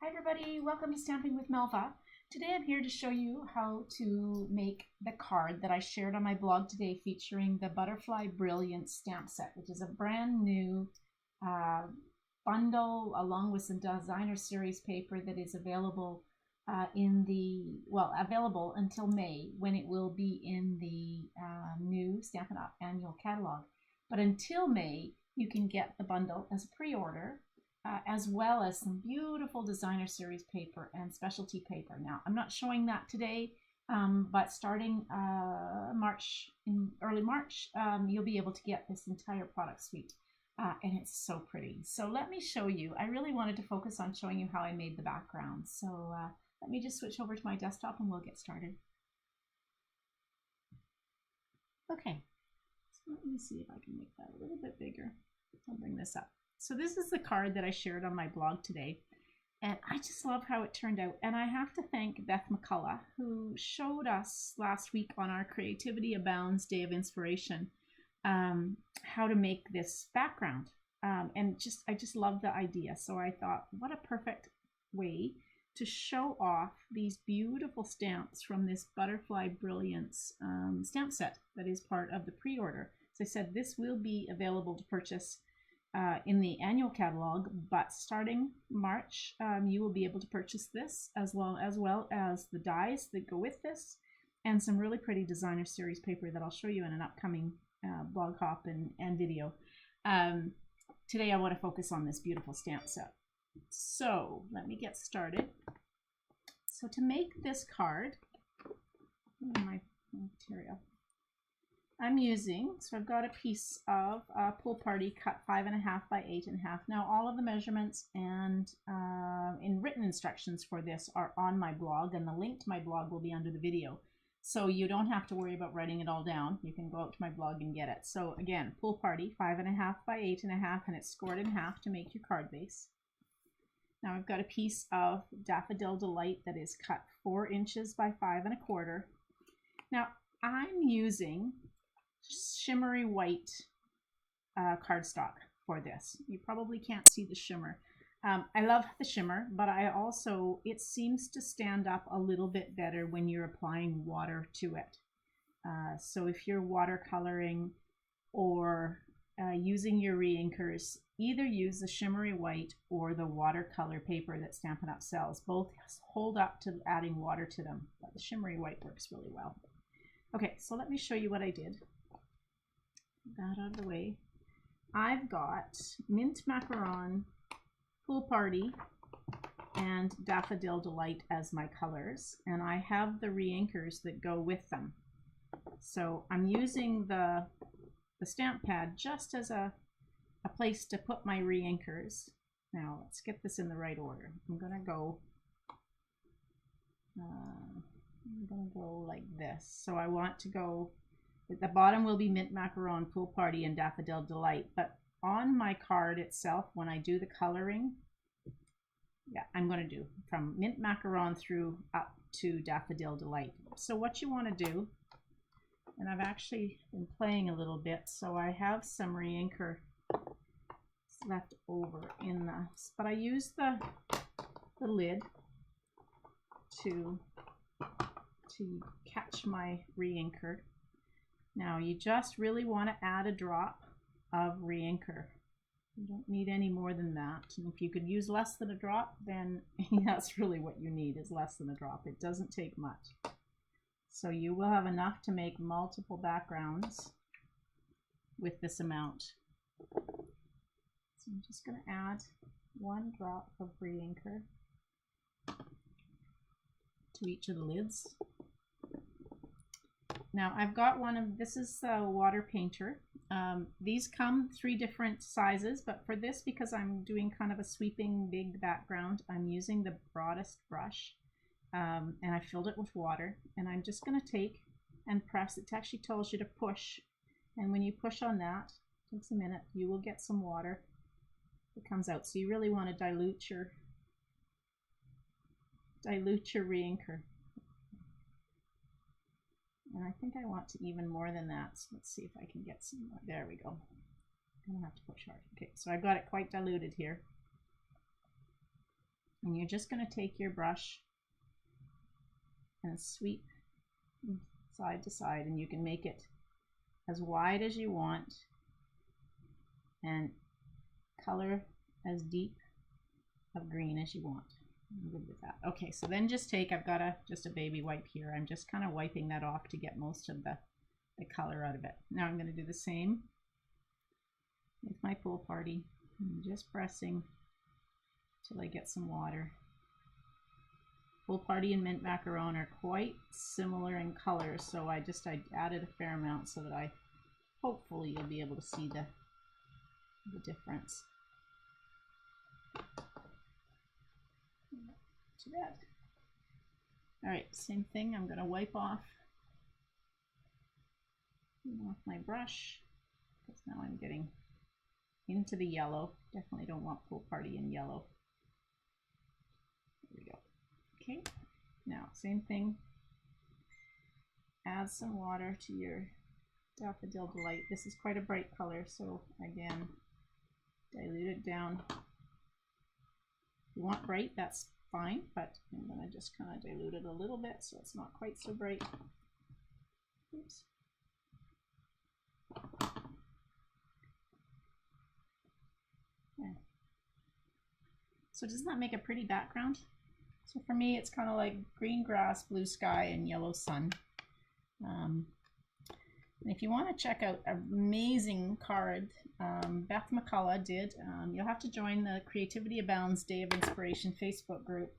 Hi everybody, welcome to Stamping with Melva. Today I'm here to show you how to make the card that I shared on my blog today featuring the Butterfly Brilliance stamp set, which is a brand new bundle along with some designer series paper that is available available until May, when it will be in the new Stampin' Up! Annual catalog. But until May, you can get the bundle as a pre-order, as well as some beautiful designer series paper and specialty paper. Now, I'm not showing that today, but starting in early March, you'll be able to get this entire product suite, and it's so pretty. So let me show you. I really wanted to focus on showing you how I made the background. So let me just switch over to my desktop and we'll get started. Okay, so let me see if I can make that a little bit bigger. I'll bring this up. So this is the card that I shared on my blog today, and I just love how it turned out. And I have to thank Beth McCullough, who showed us last week on our Creativity Abounds Day of Inspiration how to make this background. And I just love the idea. So I thought, what a perfect way to show off these beautiful stamps from this Butterfly Brilliance stamp set that is part of the pre-order. As I said, this will be available to purchase in the annual catalog, but starting March, you will be able to purchase this as well as the dies that go with this, and some really pretty designer series paper that I'll show you in an upcoming blog hop and video. Today I want to focus on this beautiful stamp set. So let me get started. So to make this card, my material, I'm using, so I've got a piece of Pool Party cut 5.5 by 8.5. Now all of the measurements and in written instructions for this are on my blog, and the link to my blog will be under the video. So you don't have to worry about writing it all down. You can go out to my blog and get it. So again, Pool Party 5.5 by 8.5, and it's scored in half to make your card base. Now I've got a piece of Daffodil Delight that is cut 4 inches by 5.25. Now I'm using shimmery white cardstock for this. You probably can't see the shimmer. I love the shimmer, but it seems to stand up a little bit better when you're applying water to it. So if you're watercoloring or using your reinkers, either use the shimmery white or the watercolor paper that Stampin' Up! Sells. Both hold up to adding water to them, but the shimmery white works really well. Okay, so let me show you what I did. That out of the way. I've got Mint Macaron, Pool Party, and Daffodil Delight as my colors, and I have the reinkers that go with them. So I'm using the stamp pad just as a place to put my reinkers. Now let's get this in the right order. I'm gonna go like this. So I want to go, at the bottom will be Mint Macaron, Pool Party, and Daffodil Delight. But on my card itself, when I do the coloring, I'm going to do from Mint Macaron through up to Daffodil Delight. So what you want to do, and I've actually been playing a little bit, so I have some reinker left over in this, but I use the lid to catch my reinker. Now you just really want to add a drop of reinker. You don't need any more than that. And if you could use less than a drop, then that's really what you need, is less than a drop. It doesn't take much. So you will have enough to make multiple backgrounds with this amount. So I'm just going to add 1 drop of reinker to each of the lids. Now I've got this is the water painter. These come 3 different sizes, but for this, because I'm doing kind of a sweeping big background, I'm using the broadest brush, and I filled it with water, and I'm just going to take and press. It actually tells you to push, and when you push on that, it takes a minute, you will get some water that comes out. So you really want to dilute your reinker. And I think I want to even more than that. So let's see if I can get some more. There we go. I'm gonna have to push hard. Okay, so I've got it quite diluted here. And you're just going to take your brush and sweep side to side, and you can make it as wide as you want and color as deep of green as you want. I'm good with that. Okay, so then just take, I've got just a baby wipe here. I'm just kind of wiping that off to get most of the color out of it. Now I'm going to do the same with my Pool Party. I'm just pressing till I get some water. Pool Party and Mint Macaron are quite similar in color, so I added a fair amount so that hopefully you'll be able to see the difference. Too bad. All right, same thing. I'm going to wipe off my brush because now I'm getting into the yellow. Definitely don't want Pool Party in yellow. There we go. Okay, now same thing. Add some water to your Daffodil Delight. This is quite a bright color, so again, dilute it down. If you want bright, that's fine, but I'm going to just kind of dilute it a little bit so it's not quite so bright. Oops. Yeah. So doesn't that make a pretty background? So for me, it's kind of like green grass, blue sky, and yellow sun. And if you want to check out an amazing card Beth McCullough did, you'll have to join the Creativity Abounds Day of Inspiration Facebook group.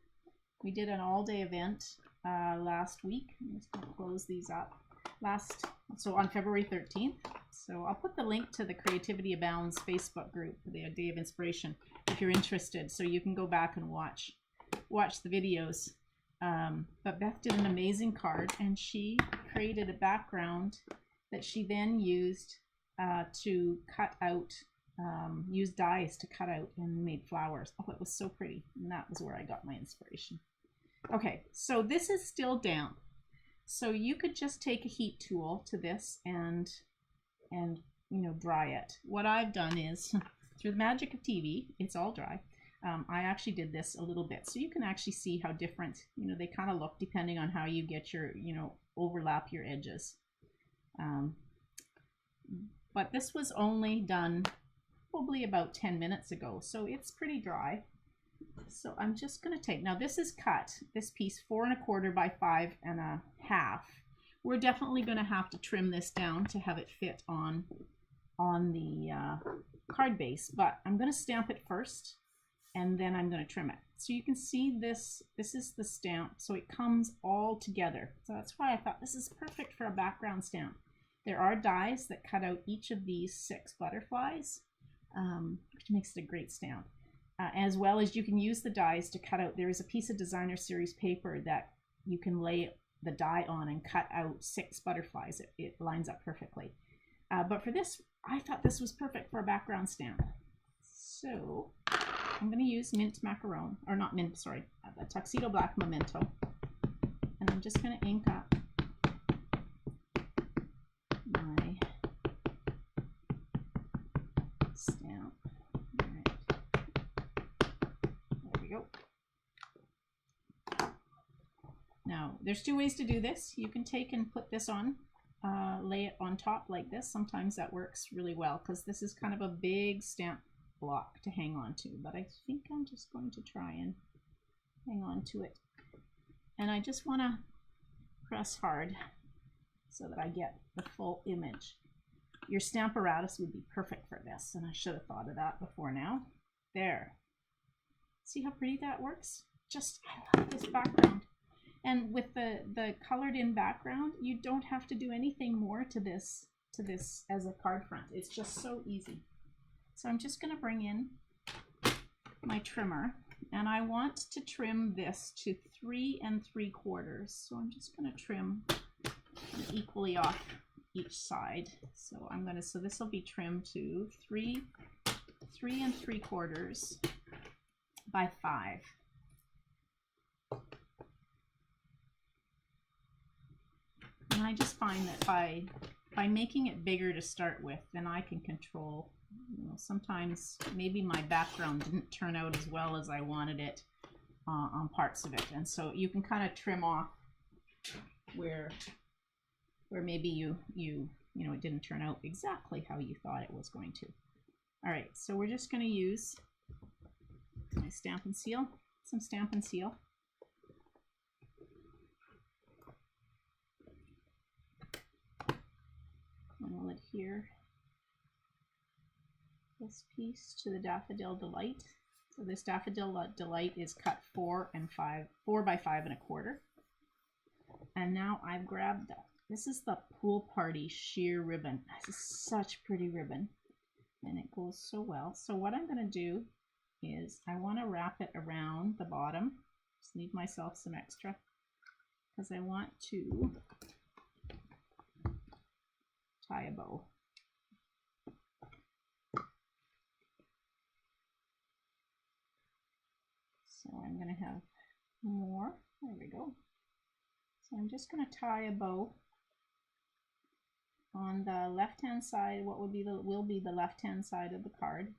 We did an all-day event last week. I'm just going to close these up. So on February 13th. So I'll put the link to the Creativity Abounds Facebook group for the Day of Inspiration if you're interested, so you can go back and watch the videos. But Beth did an amazing card, and she created a background that she then used to cut out, used dies to cut out and made flowers. Oh, it was so pretty, and that was where I got my inspiration. Okay, so this is still damp. So you could just take a heat tool to this and dry it. What I've done is, through the magic of TV, it's all dry. I actually did this a little bit, so you can actually see how different, they kind of look depending on how you get your, overlap your edges. But this was only done probably about 10 minutes ago, so it's pretty dry. So I'm just going to take, now this is cut, this piece 4 1/4 by 5 1/2. We're definitely going to have to trim this down to have it fit on the card base, but I'm going to stamp it first and then I'm going to trim it. So you can see this is the stamp, so it comes all together. So that's why I thought this is perfect for a background stamp. There are dies that cut out each of these 6 butterflies, which makes it a great stamp. As well as you can use the dies to cut out, there is a piece of designer series paper that you can lay the die on and cut out 6 butterflies. It lines up perfectly. But for this, I thought this was perfect for a background stamp. So I'm going to use mint macaron, or not mint, sorry, the Tuxedo Black Memento. And I'm just going to ink up my stamp. All right. There we go. Now, there's 2 ways to do this. You can take and put this on, lay it on top like this. Sometimes that works really well because this is kind of a big stamp block to hang on to, but I think I'm just going to try and hang on to it. And I just want to press hard so that I get the full image. Your Stamparatus would be perfect for this, and I should have thought of that before now. There. See how pretty that works? Just, I love this background. And with the colored in background, you don't have to do anything more to this as a card front. It's just so easy. So I'm just going to bring in my trimmer, and I want to trim this to 3 3/4. So I'm just going to trim equally off each side. So so this will be trimmed to 3 3/4 by 5. And I just find that by making it bigger to start with, then I can control, sometimes maybe my background didn't turn out as well as I wanted it on parts of it, and so you can kind of trim off where maybe you know it didn't turn out exactly how you thought it was going to. All right, so we're just going to use my Stampin' Seal, some Stampin' Seal. And we'll adhere this piece to the Daffodil Delight. So this Daffodil Delight is cut 4 by 5 1/4. And now I've grabbed this is the Pool Party sheer ribbon. This is such pretty ribbon, and it goes so well. So what I'm going to do is I want to wrap it around the bottom. Just leave myself some extra because I want to tie a bow. So I'm going to have more. There we go. So I'm just going to tie a bow on the left-hand side. What will be the left-hand side of the card.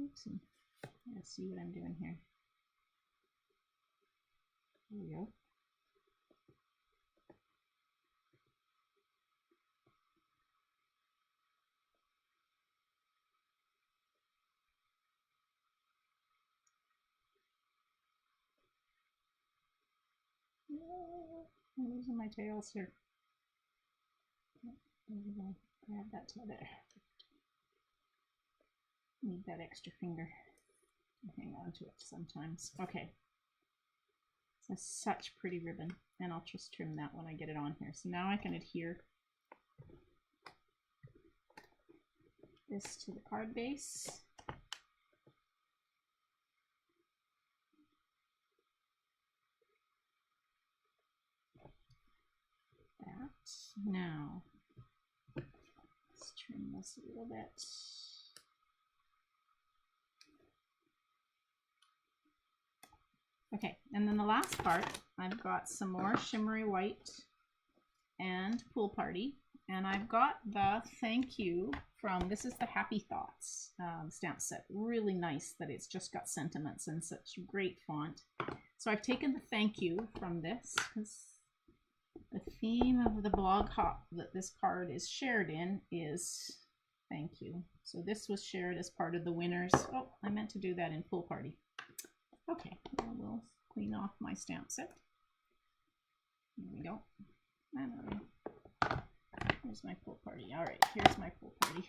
Oopsie. Let's see what I'm doing here. There we go. I'm losing my tails here. There we go. Grab that to there. Need that extra finger to hang on to it sometimes. Okay. It's such pretty ribbon, and I'll just trim that when I get it on here. So now I can adhere this to the card base. Now, let's trim this a little bit. Okay, and then the last part, I've got some more shimmery white and Pool Party, and I've got the thank you from, this is the Happy Thoughts stamp set. Really nice that it's just got sentiments and such great font. So I've taken the thank you from this, because the theme of the blog hop that this card is shared in is thank you. So this was shared as part of the winners. Oh, I meant to do that in Pool Party. Okay, well, we'll clean off my stamp set. There we go. And here's my Pool Party. All right, here's my Pool Party.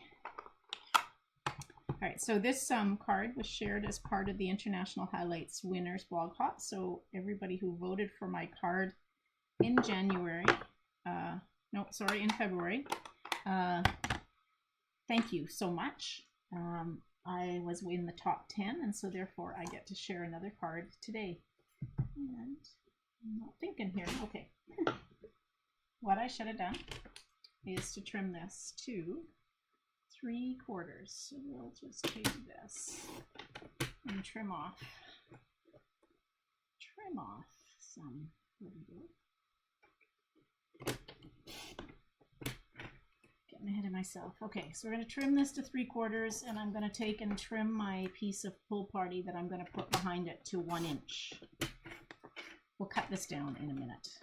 All right, so this card was shared as part of the International Highlights Winners blog hop. So everybody who voted for my card in January, in February, thank you so much. I was in the top 10, and so therefore I get to share another card today. And I'm not thinking here. Okay. What I should have done is to trim this to 3/4. So we'll just take this and trim off some. There we go. Getting ahead of myself. Okay, so we're going to trim this to 3/4, and I'm going to take and trim my piece of Pool Party that I'm going to put behind it to 1 inch. We'll cut this down in a minute.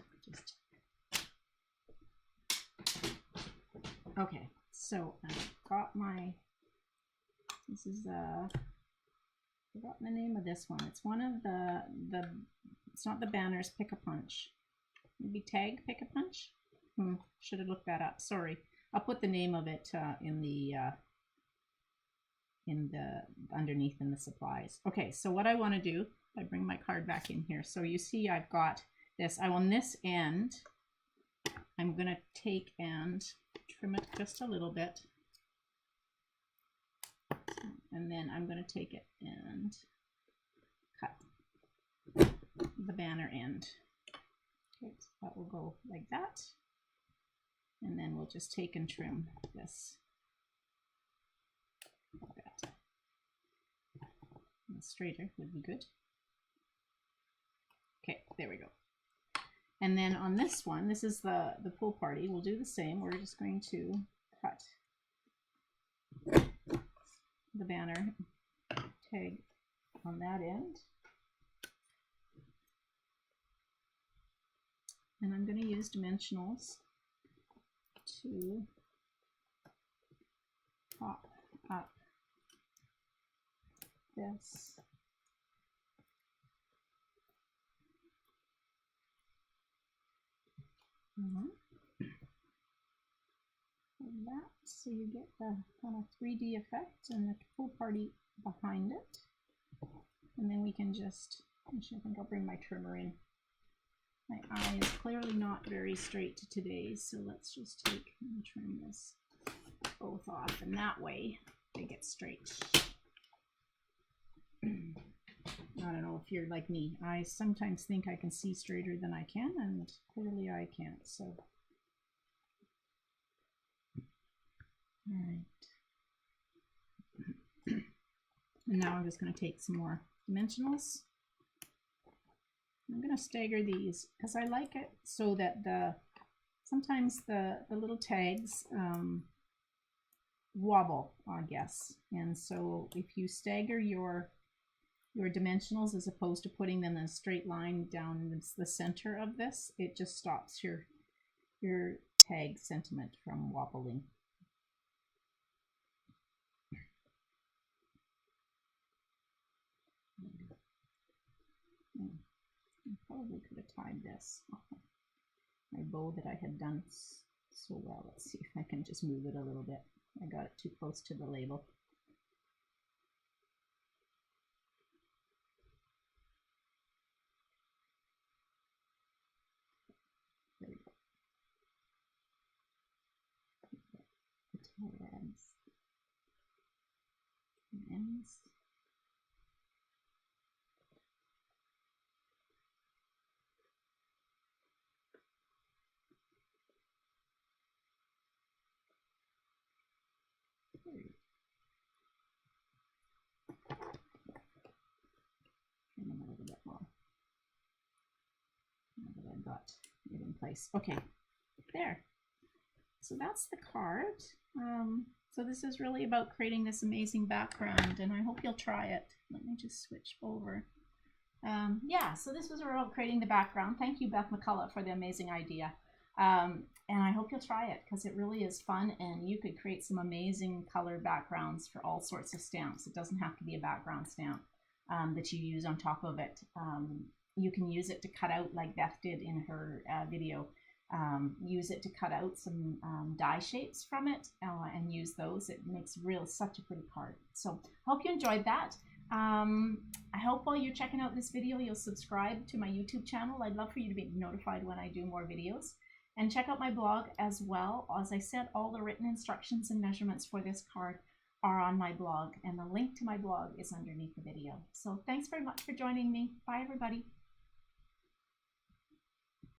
Okay, so I've got my, this is I've forgotten the name of this one. It's one of the it's not the Banners Pick-a-Punch. Maybe Tag Pick-a-Punch? Should have looked that up. Sorry. I'll put the name of it in the underneath in the supplies. Okay, so what I want to do, I bring my card back in here. So you see I've got this. On this end, I'm going to take and trim it just a little bit. And then I'm going to take it and cut the banner end. Okay, so that will go like that. And then we'll just take and trim this like that. And straighter would be good. Okay, there we go. And then on this one, this is the Pool Party. We'll do the same. We're just going to cut the banner tag on that end. And I'm going to use dimensionals to pop up this. Like that, so you get the kind of 3D effect and the full party behind it. And then we can just, actually I think I'll bring my trimmer in. My eye is clearly not very straight today, so let's just take and trim this both off, and that way they get straight. I don't know if you're like me. I sometimes think I can see straighter than I can, and clearly I can't, so. All right. And now I'm just going to take some more dimensionals. I'm going to stagger these because I like it so that sometimes the little tags wobble, I guess. And so if you stagger your dimensionals as opposed to putting them in a straight line down the center of this, it just stops your tag sentiment from wobbling. I probably could have tied this. My bow that I had done so well. Let's see if I can just move it a little bit. I got it too close to the label. There we go. The tabs. Ends. Trim them a little bit more. Now that I've got it in place. Okay, there. So that's the card. So this is really about creating this amazing background, and I hope you'll try it. Let me just switch over. Yeah, so this was about creating the background. Thank you, Beth McCullough, for the amazing idea. And I hope you'll try it because it really is fun, and you could create some amazing colored backgrounds for all sorts of stamps. It doesn't have to be a background stamp that you use on top of it. You can use it to cut out, like Beth did in her video. Use it to cut out some die shapes from it and use those. It makes such a pretty card. So hope you enjoyed that. I hope while you're checking out this video, you'll subscribe to my YouTube channel. I'd love for you to be notified when I do more videos. And check out my blog as well. As I said, all the written instructions and measurements for this card are on my blog, and the link to my blog is underneath the video. So thanks very much for joining me. Bye, everybody.